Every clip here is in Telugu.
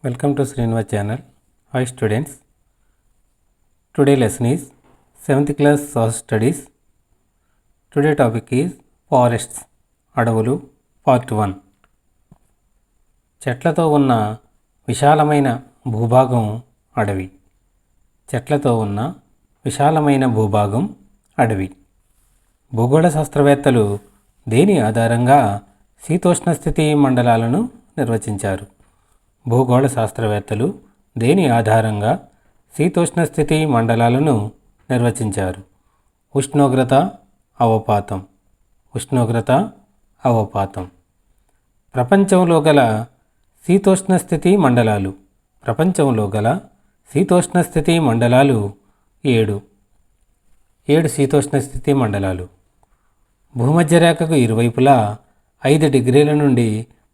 Welcome to Srinivas channel. Hi students. Today lesson is 7th class social studies. Today topic is forests అడవులు పార్ట్ 1. చెట్లతో ఉన్న విశాలమైన భూభాగం అడవి. చెట్లతో ఉన్న విశాలమైన భూభాగం అడవి. భూగోళ శాస్త్రవేత్తలు దేని ఆధారంగా శీతోష్ణ స్థితి మండలాలను నిర్వచించారు? భూగోళ శాస్త్రవేత్తలు దేని ఆధారంగా శీతోష్ణ స్థితి మండలాలను నిర్వచించారు? ఉష్ణోగ్రత, అవపాతం. ఉష్ణోగ్రత, అవపాతం. ప్రపంచంలో గల శీతోష్ణ స్థితి మండలాలు. ప్రపంచంలో గల శీతోష్ణ స్థితి మండలాలు 7 శీతోష్ణ స్థితి మండలాలు. భూమధ్యరేఖకు ఇరువైపులా 5 డిగ్రీల నుండి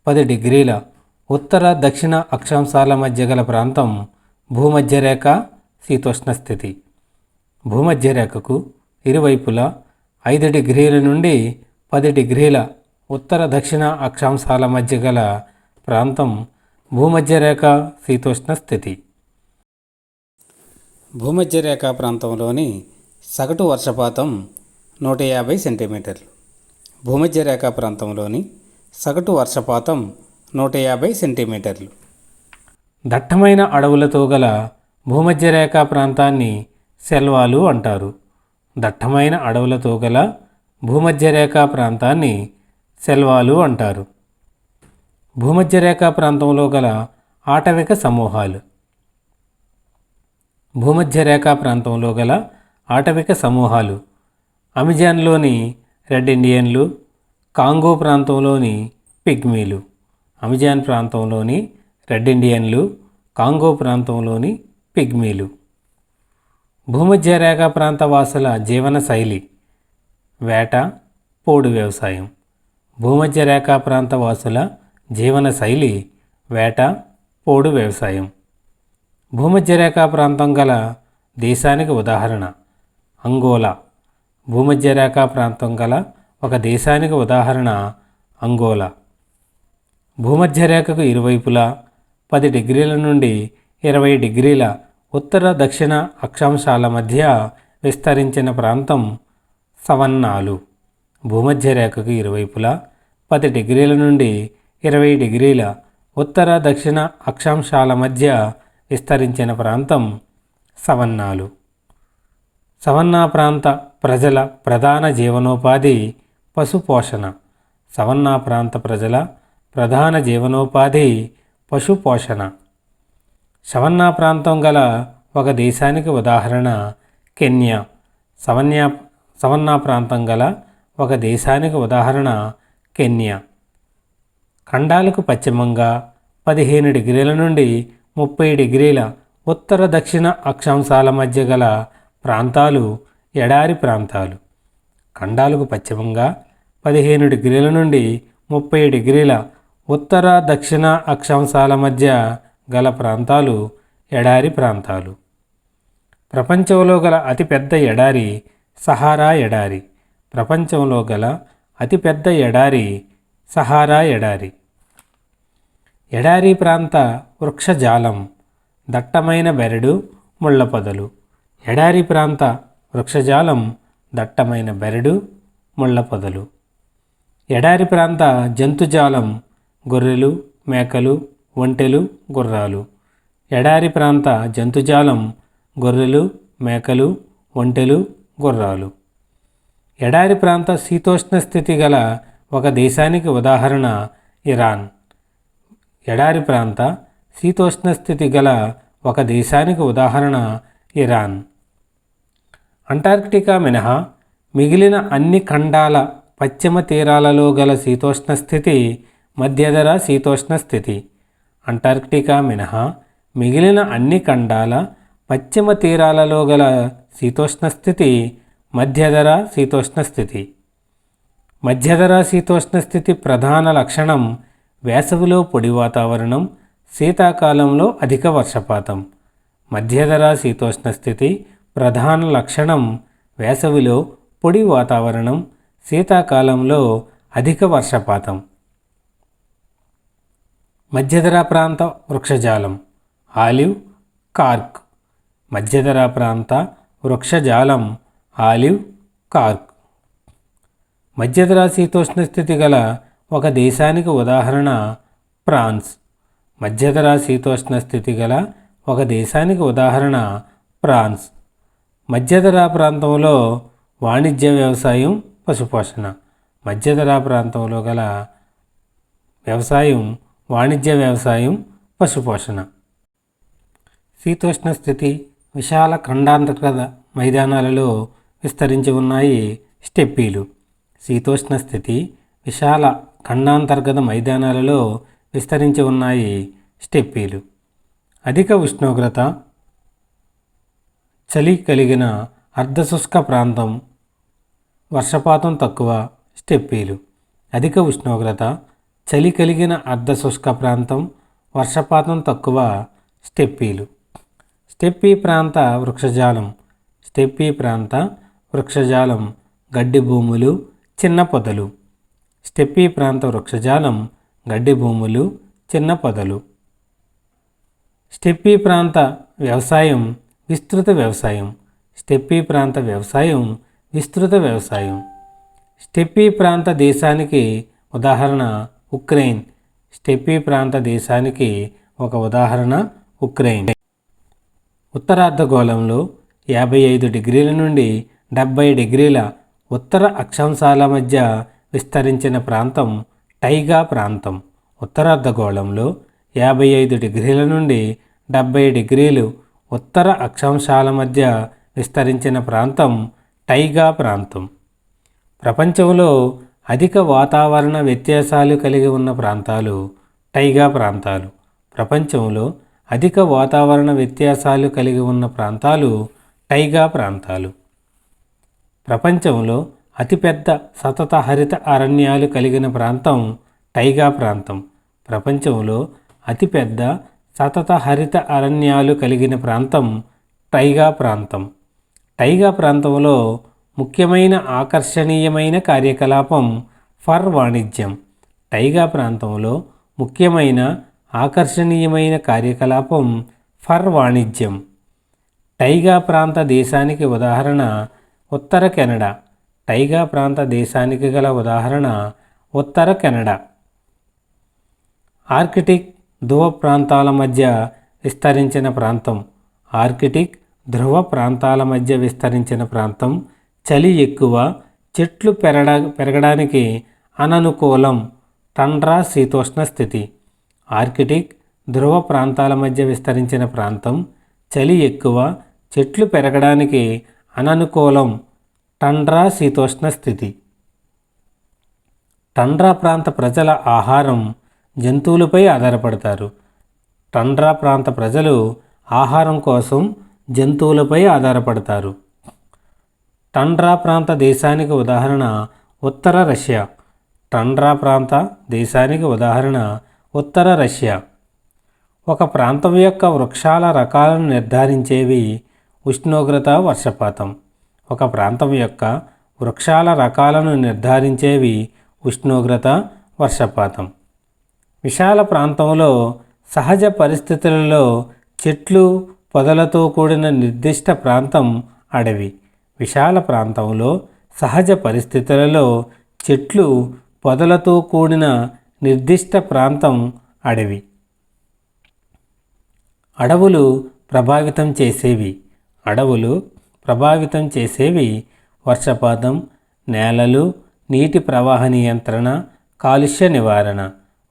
10 డిగ్రీల ఉత్తర దక్షిణ అక్షాంశాల మధ్య గల ప్రాంతం భూమధ్యరేఖ శీతోష్ణ స్థితి. భూమధ్యరేఖకు ఇరువైపులా 5 డిగ్రీల నుండి 10 డిగ్రీల ఉత్తర దక్షిణ అక్షాంశాల మధ్య గల ప్రాంతం భూమధ్యరేఖ శీతోష్ణ స్థితి. భూమధ్యరేఖ ప్రాంతంలోని సగటు వర్షపాతం 150 సెంటీమీటర్లు. భూమధ్యరేఖ ప్రాంతంలోని సగటు వర్షపాతం 150 సెంటీమీటర్లు. దట్టమైన అడవులతో గల భూమధ్యరేఖ ప్రాంతాన్ని సెల్వాలు అంటారు. దట్టమైన అడవులతో గల భూమధ్యరేఖ ప్రాంతాన్ని సెల్వాలు అంటారు. భూమధ్యరేఖ ప్రాంతంలో గల ఆటవిక సమూహాలు. భూమధ్యరేఖ ప్రాంతంలో గల ఆటవిక సమూహాలు అమెజాన్లోని రెడ్ ఇండియన్లు, కాంగో ప్రాంతంలోని పిగ్మీలు. అమెజాన్ ప్రాంతంలోని రెడ్ ఇండియన్లు, కాంగో ప్రాంతంలోని పిగ్మీలు. భూమధ్యరేఖ ప్రాంత వాసుల జీవన శైలి వేట, పోడు వ్యవసాయం. భూమధ్యరేఖ ప్రాంత వాసుల జీవన శైలి వేట, పోడు వ్యవసాయం. భూమధ్యరేఖ ప్రాంతం గల దేశానికి ఉదాహరణ అంగోలా. భూమధ్యరేఖ ప్రాంతం గల ఒక దేశానికి ఉదాహరణ అంగోలా. భూమధ్యరేఖకు ఇరువైపులా 10 డిగ్రీల నుండి 20 డిగ్రీల ఉత్తర దక్షిణ అక్షాంశాల మధ్య విస్తరించిన ప్రాంతం సవన్నాలు. భూమధ్యరేఖకు ఇరువైపులా 10 డిగ్రీల నుండి 20 డిగ్రీల ఉత్తర దక్షిణ అక్షాంశాల మధ్య విస్తరించిన ప్రాంతం సవన్నాలు. సవన్నా ప్రాంత ప్రజల ప్రధాన జీవనోపాధి పశుపోషణ. సవన్నా ప్రాంత ప్రజల ప్రధాన జీవనోపాధి పశుపోషణ. సవన్నా ప్రాంతం గల ఒక దేశానికి ఉదాహరణ కెన్యా. సవన్నా ప్రాంతం గల ఒక దేశానికి ఉదాహరణ కెన్యా. ఖండాలకు పశ్చిమంగా 15 డిగ్రీల నుండి 30 డిగ్రీల ఉత్తర దక్షిణ అక్షాంశాల మధ్య గల ప్రాంతాలు ఎడారి ప్రాంతాలు. ఖండాలకు పశ్చిమంగా 15 డిగ్రీల నుండి 30 డిగ్రీల ఉత్తర దక్షిణ అక్షాంశాల మధ్య గల ప్రాంతాలు ఎడారి ప్రాంతాలు. ప్రపంచంలో గల అతిపెద్ద ఎడారి సహారా ఎడారి. ప్రపంచంలో గల అతిపెద్ద ఎడారి సహారా ఎడారి. ఎడారి ప్రాంత వృక్షజాలం దట్టమైన బెరడు, ముళ్ళ పొదలు. ఎడారి ప్రాంత వృక్షజాలం దట్టమైన బెరడు, ముళ్ళ పొదలు. ఎడారి ప్రాంత జంతుజాలం గొర్రెలు, మేకలు, ఒంటెలు, గుర్రాలు. ఎడారి ప్రాంత జంతుజాలం గొర్రెలు, మేకలు, ఒంటెలు, గుర్రాలు. ఎడారి ప్రాంత శీతోష్ణ స్థితి గల ఒక దేశానికి ఉదాహరణ ఇరాన్. ఎడారి ప్రాంత శీతోష్ణ స్థితి గల ఒక దేశానికి ఉదాహరణ ఇరాన్. అంటార్క్టికా మినహా మిగిలిన అన్ని ఖండాల పశ్చిమ తీరాలలో గల శీతోష్ణ స్థితి మధ్యధరా శీతోష్ణ స్థితి. అంటార్క్టికా మినహా మిగిలిన అన్ని ఖండాల పశ్చిమ తీరాలలో గల శీతోష్ణ స్థితి మధ్యధరా శీతోష్ణ స్థితి. మధ్యధరా శీతోష్ణ స్థితి ప్రధాన లక్షణం వేసవిలో పొడి వాతావరణం, శీతాకాలంలో అధిక వర్షపాతం. మధ్యధరా శీతోష్ణ స్థితి ప్రధాన లక్షణం వేసవిలో పొడి వాతావరణం, శీతాకాలంలో అధిక వర్షపాతం. మధ్యధరా ప్రాంత వృక్షజాలం ఆలివ్ కార్క్. మధ్యధరా ప్రాంత వృక్షజాలం ఆలివ్ కార్క్. మధ్యధరా శీతోష్ణ స్థితి గల ఒక దేశానికి ఉదాహరణ ఫ్రాన్స్. మధ్యధరా శీతోష్ణ స్థితి గల ఒక దేశానికి ఉదాహరణ ఫ్రాన్స్. మధ్యధరా ప్రాంతంలో వాణిజ్య వ్యవసాయం, పశుపోషణ. మధ్యధరా ప్రాంతంలో గల వ్యవసాయం వాణిజ్య వ్యవసాయం, పశుపోషణ. శీతోష్ణ స్థితి విశాల ఖండాంతర్గత మైదానాలలో విస్తరించి ఉన్నాయి స్టెప్పీలు. శీతోష్ణ స్థితి విశాల ఖండాంతర్గత మైదానాలలో విస్తరించి ఉన్నాయి స్టెప్పీలు. అధిక ఉష్ణోగ్రత, చలి కలిగిన అర్ధశుష్క ప్రాంతం, వర్షపాతం తక్కువ స్టెప్పీలు. అధిక ఉష్ణోగ్రత, చలి కలిగిన అర్ధశుష్క ప్రాంతం, వర్షపాతం తక్కువ స్టెప్పీలు. స్టెప్పీ ప్రాంత వృక్షజాలం. స్టెప్పీ ప్రాంత వృక్షజాలం గడ్డి భూములు, చిన్న పొదలు. స్టెప్పీ ప్రాంత వృక్షజాలం గడ్డి భూములు, చిన్న పొదలు. స్టెప్పీ ప్రాంత వ్యవసాయం విస్తృత వ్యవసాయం. స్టెప్పీ ప్రాంత వ్యవసాయం విస్తృత వ్యవసాయం. స్టెప్పీ ప్రాంత దేశానికి ఉదాహరణ ఉక్రెయిన్. స్టెప్పీ ప్రాంత దేశానికి ఒక ఉదాహరణ ఉక్రెయిన్. ఉత్తరార్ధగోళంలో 55 డిగ్రీల నుండి 70 డిగ్రీల ఉత్తర అక్షాంశాల మధ్య విస్తరించిన ప్రాంతం టైగా ప్రాంతం. ఉత్తరార్ధగోళంలో 55 డిగ్రీల నుండి 70 డిగ్రీలు ఉత్తర అక్షాంశాల మధ్య విస్తరించిన ప్రాంతం టైగా ప్రాంతం. ప్రపంచంలో అధిక వాతావరణ వ్యత్యాసాలు కలిగి ఉన్న ప్రాంతాలు టైగా ప్రాంతాలు. ప్రపంచంలో అధిక వాతావరణ వ్యత్యాసాలు కలిగి ఉన్న ప్రాంతాలు టైగా ప్రాంతాలు. ప్రపంచంలో అతిపెద్ద సతత హరిత అరణ్యాలు కలిగిన ప్రాంతం టైగా ప్రాంతం. ప్రపంచంలో అతిపెద్ద సతత హరిత అరణ్యాలు కలిగిన ప్రాంతం టైగా ప్రాంతం. టైగా ప్రాంతంలో ముఖ్యమైన ఆకర్షణీయమైన కార్యకలాపం ఫర్ వాణిజ్యం. టైగా ప్రాంతంలో ముఖ్యమైన ఆకర్షణీయమైన కార్యకలాపం ఫర్ వాణిజ్యం. టైగా ప్రాంత దేశానికి ఉదాహరణ ఉత్తర కెనడా. టైగా ప్రాంత దేశానికి గల ఉదాహరణ ఉత్తర కెనడా. ఆర్కిటిక్ ధ్రువ ప్రాంతాల మధ్య విస్తరించిన ప్రాంతం. ఆర్కిటిక్ ధ్రువ ప్రాంతాల మధ్య విస్తరించిన ప్రాంతం చలి ఎక్కువ, చెట్లు పెరగడానికి అననుకూలం టండ్రా శీతోష్ణ స్థితి. ఆర్కిటిక్ ధ్రువ ప్రాంతాల మధ్య విస్తరించిన ప్రాంతం చలి ఎక్కువ, చెట్లు పెరగడానికి అననుకూలం టండ్రా శీతోష్ణ స్థితి. టండ్రా ప్రాంత ప్రజల ఆహారం జంతువులపై ఆధారపడతారు. టండ్రా ప్రాంత ప్రజలు ఆహారం కోసం జంతువులపై ఆధారపడతారు. టండ్రా ప్రాంత దేశానికి ఉదాహరణ ఉత్తర రష్యా. టండ్రా ప్రాంత దేశానికి ఉదాహరణ ఉత్తర రష్యా. ఒక ప్రాంతం యొక్క వృక్షాల రకాలను నిర్ధారించేవి ఉష్ణోగ్రత, వర్షపాతం. ఒక ప్రాంతం యొక్క వృక్షాల రకాలను నిర్ధారించేవి ఉష్ణోగ్రత, వర్షపాతం. విశాల ప్రాంతంలో సహజ పరిస్థితులలో చెట్లు, పొదలతో కూడిన నిర్దిష్ట ప్రాంతం అడవి. విశాల ప్రాంతంలో సహజ పరిస్థితులలో చెట్లు, పొదలతో కూడిన నిర్దిష్ట ప్రాంతం అడవి. అడవులు ప్రభావితం చేసేవి. అడవులు ప్రభావితం చేసేవి వర్షపాతం, నేలలు, నీటి ప్రవాహ నియంత్రణ, కాలుష్య నివారణ.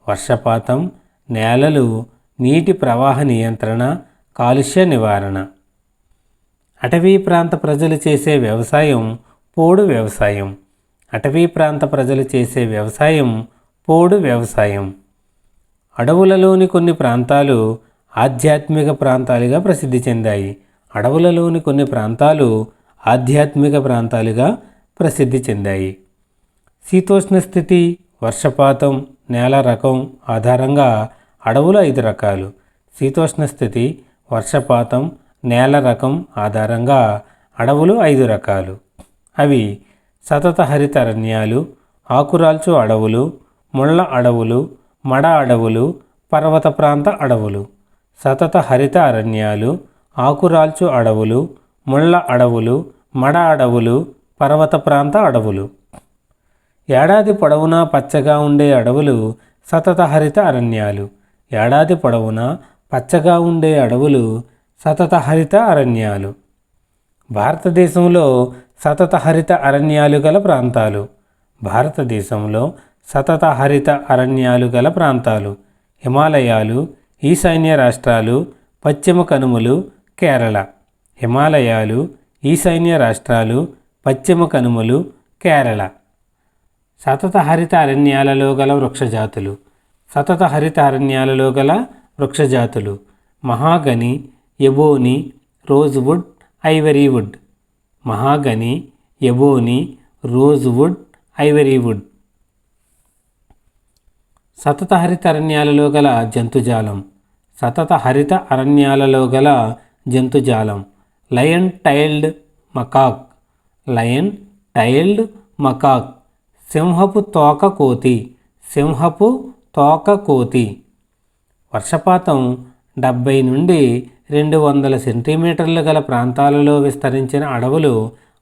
వర్షపాతం, నేలలు, నీటి ప్రవాహ నియంత్రణ, కాలుష్య నివారణ. అటవీ ప్రాంత ప్రజలు చేసే వ్యవసాయం పోడు వ్యవసాయం. అటవీ ప్రాంత ప్రజలు చేసే వ్యవసాయం పోడు వ్యవసాయం. అడవులలోని కొన్ని ప్రాంతాలు ఆధ్యాత్మిక ప్రాంతాలుగా ప్రసిద్ధి చెందాయి. అడవులలోని కొన్ని ప్రాంతాలు ఆధ్యాత్మిక ప్రాంతాలుగా ప్రసిద్ధి చెందాయి. శీతోష్ణ స్థితి, వర్షపాతం, నేల రకం ఆధారంగా అడవులు 5 రకాలు. శీతోష్ణ స్థితి, వర్షపాతం, నేల రకం ఆధారంగా అడవులు 5 రకాలు. అవి సతత హరిత అరణ్యాలు, ఆకురాల్చు అడవులు, ముళ్ళ అడవులు, మడ అడవులు, పర్వత ప్రాంత అడవులు, సతత హరిత అరణ్యాలు, ఆకురాల్చు అడవులు, ముళ్ళ అడవులు, మడ అడవులు, పర్వత ప్రాంత అడవులు. ఏడాది పొడవునా పచ్చగా ఉండే అడవులు సతత హరిత అరణ్యాలు. ఏడాది పొడవునా పచ్చగా ఉండే అడవులు సతత హరిత అరణ్యాలు. భారతదేశంలో సతత హరిత అరణ్యాలు గల ప్రాంతాలు. భారతదేశంలో సతత హరిత అరణ్యాలు గల ప్రాంతాలు: హిమాలయాలు, ఈశాన్య రాష్ట్రాలు, పశ్చిమ కనుమలు, కేరళ. హిమాలయాలు, ఈశాన్య రాష్ట్రాలు, పశ్చిమ కనుమలు, కేరళ. సతత హరిత అరణ్యాలలో గల వృక్షజాతులు. సతత హరిత అరణ్యాలలో గల వృక్షజాతులు: మహాగని, ఎబోని, రోజ్వుడ్, ఐవరీవుడ్. మహాగని, ఎబోని, రోజ్వుడ్, ఐవరీవుడ్. సతత హరిత అరణ్యాలలో గల జంతుజాలం. సతత హరిత అరణ్యాలలో గల జంతుజాలం: lion tailed macaque. Lion tailed macaque. సింహపు తోక కోతి. సింహపు తోక కోతి. వర్షపాతం 70 నుండి 200 సెంటీమీటర్లు గల ప్రాంతాలలో విస్తరించిన అడవులు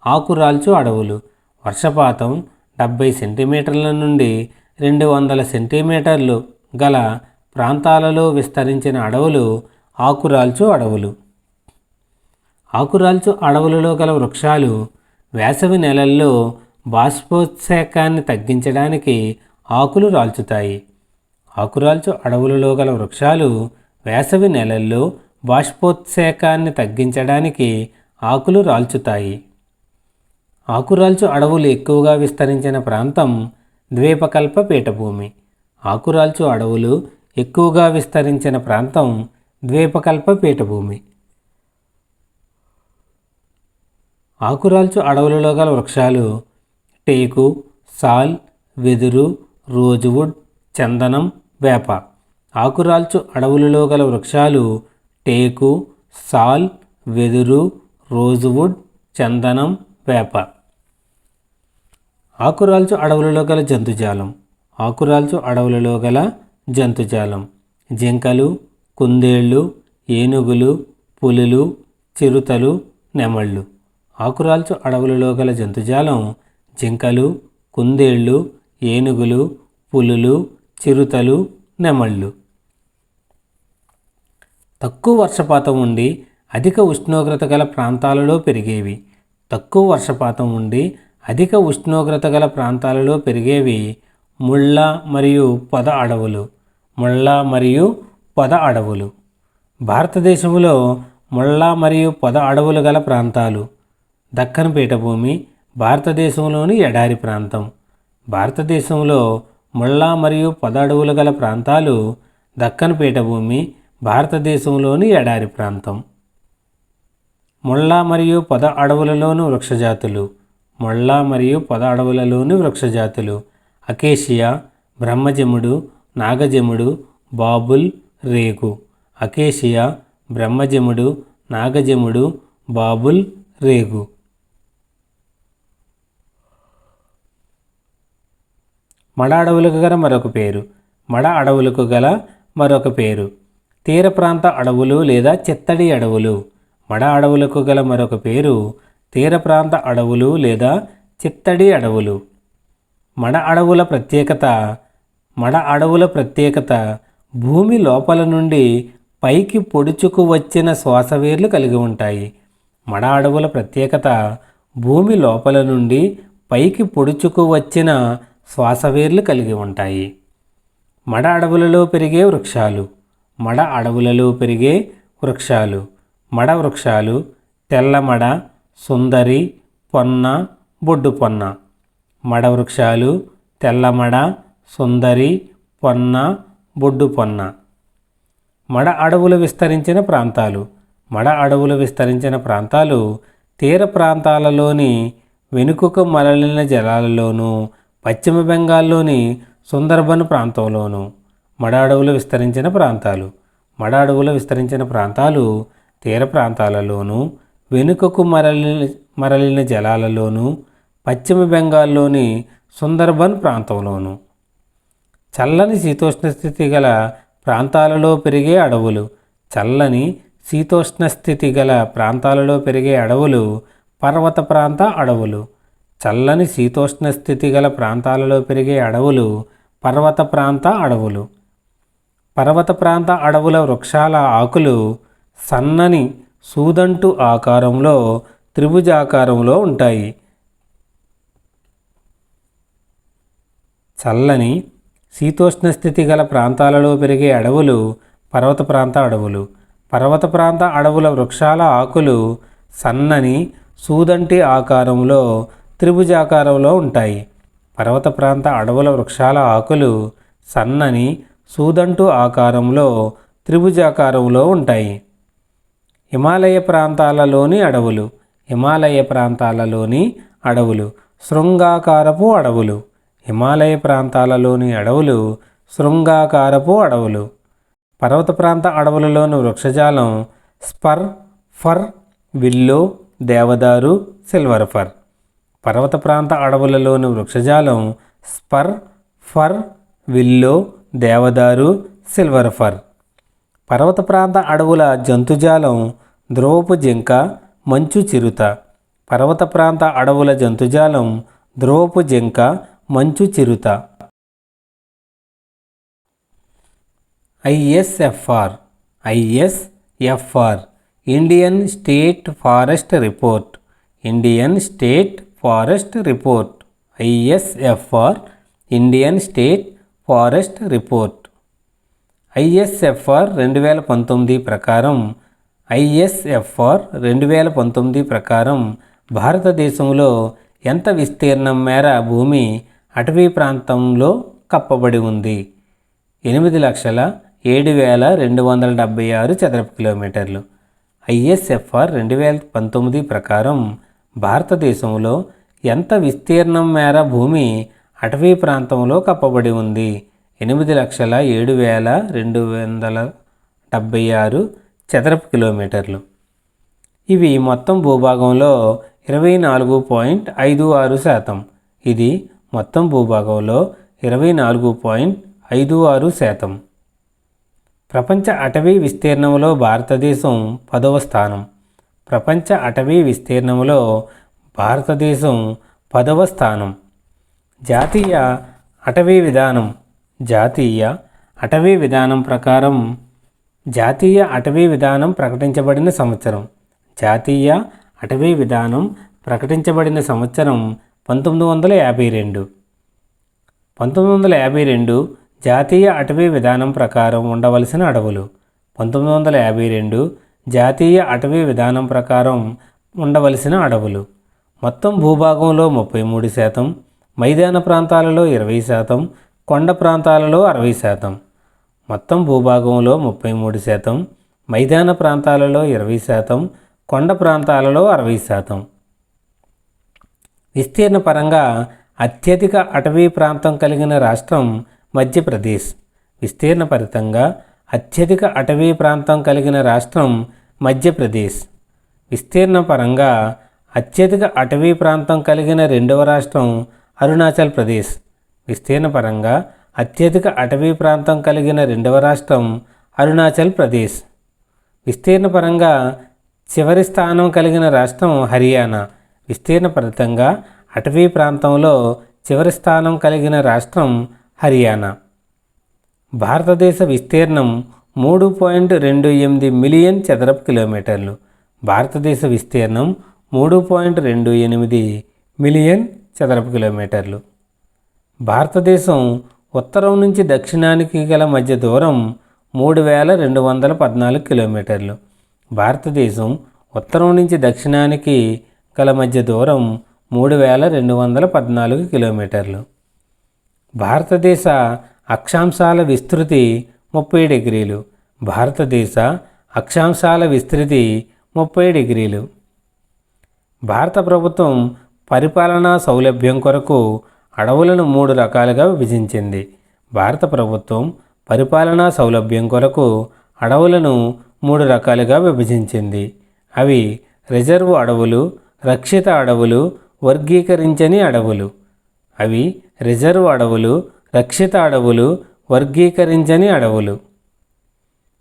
ఆకురాల్చు అడవులు. వర్షపాతం 70 సెంటీమీటర్ల నుండి 200 సెంటీమీటర్లు గల ప్రాంతాలలో విస్తరించిన అడవులు ఆకురాల్చు అడవులు. ఆకురాల్చు అడవులలో గల వృక్షాలు వేసవి నెలల్లో బాష్పోత్సేకాన్ని తగ్గించడానికి ఆకులు రాల్చుతాయి. ఆకురాల్చు అడవులలో గల వృక్షాలు వేసవి నెలల్లో బాష్పోత్సేకాన్ని తగ్గించడానికి ఆకులు రాల్చుతాయి. ఆకురాల్చు అడవులు ఎక్కువగా విస్తరించిన ప్రాంతం ద్వీపకల్ప పీఠభూమి. ఆకురాల్చు అడవులు ఎక్కువగా విస్తరించిన ప్రాంతం ద్వీపకల్ప పీఠభూమి. ఆకురాల్చు అడవులలో గల వృక్షాలు టేకు, సాల్, వెదురు, రోజ్వుడ్, చందనం, వేప. ఆకురాల్చు అడవులలో గల వృక్షాలు టేకు, సాల్, వెదురు, రోజ్వుడ్, చందనం, వేప. ఆకురాల్చు అడవులలో గల జంతుజాలం. ఆకురాల్చు అడవులలో గల జంతుజాలం: జింకలు, కుందేళ్ళు, ఏనుగులు, పులులు, చిరుతలు, నెమళ్ళు. ఆకురాల్చు అడవులలో గల జంతుజాలం: జింకలు, కుందేళ్ళు, ఏనుగులు, పులులు, చిరుతలు, నెమళ్ళు. తక్కువ వర్షపాతం ఉండి అధిక ఉష్ణోగ్రత గల ప్రాంతాలలో పెరిగేవి. తక్కువ వర్షపాతం ఉండి అధిక ఉష్ణోగ్రత గల ప్రాంతాలలో పెరిగేవి ముళ్ళ మరియు పొద అడవులు. ముళ్ళ మరియు పొద అడవులు. భారతదేశంలో ముళ్ళ మరియు పొద అడవులు గల ప్రాంతాలు: దక్కన్ పీఠభూమి, భారతదేశంలోని ఎడారి ప్రాంతం. భారతదేశంలో ముళ్ళ మరియు పొద అడవులు గల ప్రాంతాలు దక్కన్ పీఠభూమి, భారతదేశంలోని ఎడారి ప్రాంతం. ముళ్ళ మరియు పొద అడవులలోని వృక్షజాతులు. ముళ్ళ మరియు పొద అడవులలోని వృక్షజాతులు: అకేషియా, బ్రహ్మజముడు, నాగజముడు, బాబుల్, రేగు. అకేషియా, బ్రహ్మజముడు, నాగజముడు, బాబుల్, రేగు. మడ అడవులకు గల మరొక పేరు. మడ అడవులకు గల మరొక పేరు తీర ప్రాంత అడవులు లేదా చిత్తడి అడవులు. మడ అడవులకు గల మరొక పేరు తీర ప్రాంత అడవులు లేదా చిత్తడి అడవులు. మడ అడవుల ప్రత్యేకత భూమి లోపల నుండి పైకి పొడుచుకు వచ్చిన శ్వాసవేర్లు కలిగి ఉంటాయి. మడ అడవుల ప్రత్యేకత భూమి లోపల నుండి పైకి పొడుచుకు వచ్చిన శ్వాసవేర్లు కలిగి ఉంటాయి. మడ అడవులలో పెరిగే వృక్షాలు. మడ అడవులలో పెరిగే వృక్షాలు: మడ వృక్షాలు తెల్లమడ, సుందరి, పొన్న, బొడ్డు పొన్న. మడ వృక్షాలు తెల్లమడ, సుందరి, పొన్న, బొడ్డు పొన్న. మడ అడవులు విస్తరించిన ప్రాంతాలు. మడ అడవులు విస్తరించిన ప్రాంతాలు తీర ప్రాంతాలలోని వెనుకకు మరలిన జలాలలోనూ, పశ్చిమ బెంగాల్లోని సుందర్బన్ ప్రాంతంలోనూ. మడ అడవులు విస్తరించిన ప్రాంతాలు. మడ అడవులు విస్తరించిన ప్రాంతాలు తీర ప్రాంతాలలోనూ, వెనుకకు మరలిన జలాలలోనూ, పశ్చిమ బెంగాల్లోని సుందర్బన్ ప్రాంతంలోనూ. చల్లని శీతోష్ణ స్థితి గల ప్రాంతాలలో పెరిగే అడవులు. చల్లని శీతోష్ణ స్థితి గల ప్రాంతాలలో పెరిగే అడవులు పర్వత ప్రాంత అడవులు. చల్లని శీతోష్ణ స్థితి గల ప్రాంతాలలో పెరిగే అడవులు పర్వత ప్రాంత అడవులు. పర్వత ప్రాంత అడవుల వృక్షాల ఆకులు సన్నని సూదంటు ఆకారంలో త్రిభుజాకారంలో ఉంటాయి. చల్లని శీతోష్ణ స్థితి గల ప్రాంతాలలో పెరిగే అడవులు పర్వత ప్రాంత అడవులు. పర్వత ప్రాంత అడవుల వృక్షాల ఆకులు సన్నని సూదంటి ఆకారంలో త్రిభుజాకారంలో ఉంటాయి. పర్వత ప్రాంత అడవుల వృక్షాల ఆకులు సన్నని సూదంటు ఆకారంలో త్రిభుజాకారంలో ఉంటాయి. హిమాలయ ప్రాంతాలలోని అడవులు. హిమాలయ ప్రాంతాలలోని అడవులు శృంగాకారపు అడవులు. హిమాలయ ప్రాంతాలలోని అడవులు శృంగాకారపు అడవులు. పర్వత ప్రాంత అడవులలోని వృక్షజాలం స్పర్, ఫర్, విల్లో, దేవదారు, సిల్వర్ ఫర్. పర్వత ప్రాంత అడవులలోని వృక్షజాలం స్పర్, ఫర్, విల్లో, దేవదారు, సిల్వర్ ఫర్. పర్వత ప్రాంత అడవుల జంతుజాలం ధ్రువపు జింక, మంచు చిరుత. పర్వత ప్రాంత అడవుల జంతుజాలం ధ్రువపు జింక, మంచు చిరుత. ISFR. ISFR Indian state forest report. Indian state forest report. ISFR Indian state forest report. ISFR 2019 ప్రకారం ISFR 2019 ప్రకారం భారతదేశంలో ఎంత విస్తీర్ణం మేర భూమి అటవీ ప్రాంతంలో కప్పబడి ఉంది? 8,07,276 చదరపు కిలోమీటర్లు. ISFR 2019 ప్రకారం భారతదేశంలో ఎంత విస్తీర్ణం మేర భూమి అటవీ ప్రాంతంలో కప్పబడి ఉంది? 8,07,276 చదరపు కిలోమీటర్లు. ఇవి మొత్తం భూభాగంలో 24.56%. ఇది మొత్తం భూభాగంలో 24.56%. ప్రపంచ అటవీ విస్తీర్ణంలో భారతదేశం 10వ స్థానం. ప్రపంచ అటవీ విస్తీర్ణంలో భారతదేశం 10వ స్థానం. జాతీయ అటవీ విధానం. జాతీయ అటవీ విధానం ప్రకారం జాతీయ అటవీ విధానం ప్రకటించబడిన సంవత్సరం. జాతీయ అటవీ విధానం ప్రకటించబడిన సంవత్సరం 1952. 1952 జాతీయ అటవీ విధానం ప్రకారం ఉండవలసిన అడవులు. 1952 జాతీయ అటవీ విధానం ప్రకారం ఉండవలసిన అడవులు. మొత్తం భూభాగంలో 33%, మైదాన ప్రాంతాలలో 20%, కొండ ప్రాంతాలలో 60%. మొత్తం భూభాగంలో 33%, మైదాన ప్రాంతాలలో 20%, కొండ ప్రాంతాలలో 60%. విస్తీర్ణ పరంగా అత్యధిక అటవీ ప్రాంతం కలిగిన రాష్ట్రం మధ్యప్రదేశ్. విస్తీర్ణ పరితంగా అత్యధిక అటవీ ప్రాంతం కలిగిన రాష్ట్రం మధ్యప్రదేశ్. విస్తీర్ణ పరంగా అత్యధిక అటవీ ప్రాంతం కలిగిన రెండవ రాష్ట్రం అరుణాచల్ ప్రదేశ్. విస్తీర్ణ పరంగా అత్యధిక అటవీ ప్రాంతం కలిగిన రెండవ రాష్ట్రం అరుణాచల్ ప్రదేశ్. విస్తీర్ణ పరంగా చివరి స్థానం కలిగిన రాష్ట్రం హర్యానా. విస్తీర్ణ పరితంగా అటవీ ప్రాంతంలో చివరి స్థానం కలిగిన రాష్ట్రం హర్యానా. భారతదేశ విస్తీర్ణం 3.28 మిలియన్ చదరపు కిలోమీటర్లు. భారతదేశ విస్తీర్ణం 3.28 మిలియన్ చదరపు కిలోమీటర్లు. భారతదేశం ఉత్తరం నుంచి దక్షిణానికి గల మధ్య దూరం 3,214 కిలోమీటర్లు. భారతదేశం ఉత్తరం నుంచి దక్షిణానికి గల మధ్య దూరం 3,214 కిలోమీటర్లు. భారతదేశ అక్షాంశాల విస్తృతి 30 డిగ్రీలు. భారతదేశ అక్షాంశాల విస్తృతి 30 డిగ్రీలు. భారత ప్రభుత్వం పరిపాలనా సౌలభ్యం కొరకు అడవులను 3 రకాలుగా విభజించింది. భారత ప్రభుత్వం పరిపాలనా సౌలభ్యం కొరకు అడవులను 3 రకాలుగా విభజించింది. అవి రిజర్వ్ అడవులు, రక్షిత అడవులు, వర్గీకరించని అడవులు. అవి రిజర్వ్ అడవులు, రక్షిత అడవులు, వర్గీకరించని అడవులు.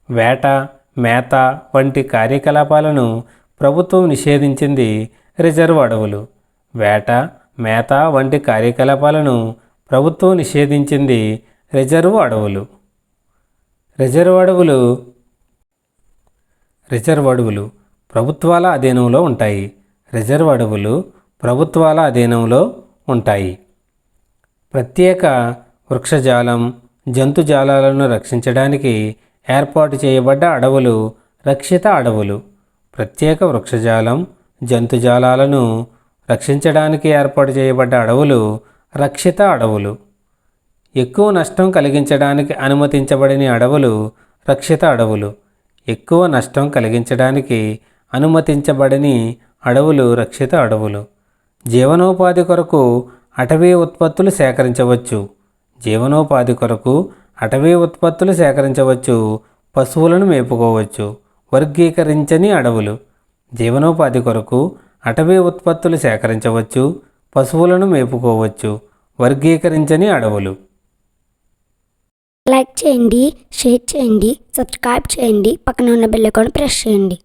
వేట, మేత వంటి కార్యకలాపాలను ప్రభుత్వం నిషేధించింది రిజర్వ్ అడవులు. వేట, మేత వంటి కార్యకలాపాలను ప్రభుత్వం నిషేధించింది రిజర్వ్ అడవులు. రిజర్వ్ అడవులు ప్రభుత్వాల అధీనంలో ఉంటాయి. రిజర్వ్ అడవులు ప్రభుత్వాల అధీనంలో ఉంటాయి. ప్రత్యేక వృక్షజాలం, జంతుజాలాలను రక్షించడానికి ఏర్పాటు చేయబడ్డ అడవులు రక్షిత అడవులు. ప్రత్యేక వృక్షజాలం, జంతుజాలాలను రక్షించడానికి ఏర్పాటు చేయబడ్డ అడవులు రక్షిత అడవులు. ఎక్కువ నష్టం కలిగించడానికి అనుమతించబడని అడవులు రక్షిత అడవులు. ఎక్కువ నష్టం కలిగించడానికి అనుమతించబడని అడవులు రక్షిత అడవులు. జీవనోపాధి కొరకు అటవీ ఉత్పత్తులు సేకరించవచ్చు. జీవనోపాధి కొరకు అటవీ ఉత్పత్తులు సేకరించవచ్చు. పశువులను మేపుకోవచ్చు. వర్గీకరించని అడవులు. జీవనోపాధి కొరకు అటవీ ఉత్పత్తులు సేకరించవచ్చు. పశువులను మేపుకోవచ్చు. వర్గీకరించని అడవులు. లైక్ చేయండి, షేర్ చేయండి, సబ్స్క్రైబ్ చేయండి, పక్కన ఉన్న బెల్ ఐకాన్ ప్రెస్ చేయండి.